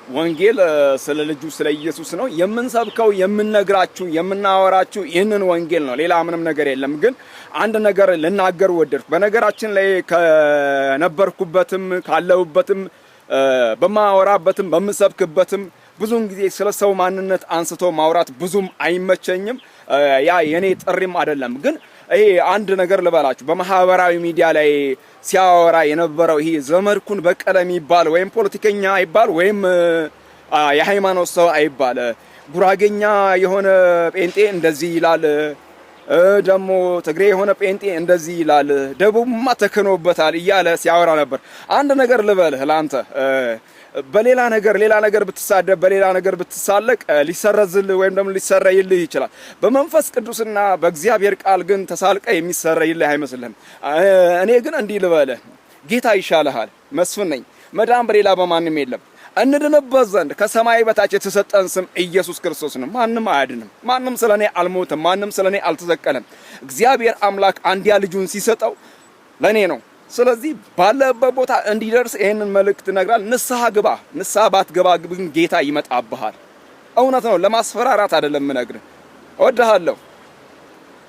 ወንጌል ስለ ልጁ ስለ ኢየሱስ ነው የምንሰብከው የምንነግራችሁ የምናወራችሁ ይህንን ወንጌል ነው ሌላ ምንም ነገር የለም ግን አንድ ነገር ልናገር ወደድኩ በነገራችን ላይ ከነበርኩበትም ካለሁበትም በማወራበትም በምሰብክበትም ብዙም ጊዜ ስለ ሰው ማንነት አንስቶ ማውራት ብዙም አይመቸኝም ያ የኔ ጥሪም አይደለም ግን ይሄ አንድ ነገር ልበላችሁ በማህበራዊ ሚዲያ ላይ ሲያወራ የነበረው ይሄ ዘመድኩን በቀለ የሚባል ወይም ፖለቲከኛ አይባል ወይም የሃይማኖት ሰው አይባል ጉራጌኛ የሆነ ጴንጤ እንደዚህ ይላል ደሞ ትግሬ የሆነ ጴንጤ እንደዚህ ይላል ደቡብማ ተከኖበታል እያለ ሲያወራ ነበር አንድ ነገር ልበልህ ላንተ በሌላ ነገር ብትሳደብ በሌላ ነገር ብትሳለቅ ሊሰረዝልህ ወይም ደግሞ ሊሰረይልህ ይችላል በመንፈስ ቅዱስና በእግዚአብሔር ቃል ግን ተሳልቀ የሚሰረይልህ አይመስልህም እኔ ግን እንዲህ ልበልህ ጌታ ይሻልሃል መስፍን ነኝ መዳን በሌላ በማንም የለም እንድንበት ዘንድ ከሰማይ በታች የተሰጠን ስም ኢየሱስ ክርስቶስ ነው ማንም አያድንም ማንም ስለኔ አልሞተም ማንም ስለኔ አልተሰቀለም እግዚአብሔር አምላክ አንዲያ ልጁን ሲሰጠው ለኔ ነው ስለዚህ ባለበት ቦታ እንዲደርስ ይሄንን መልእክት ነግራል ንስሐ ግባ ንስሐ ባትገባ ግን ጌታ ይመጣብሃል እውነት ነው ለማስፈራራት አይደለም ነግር እወድሃለሁ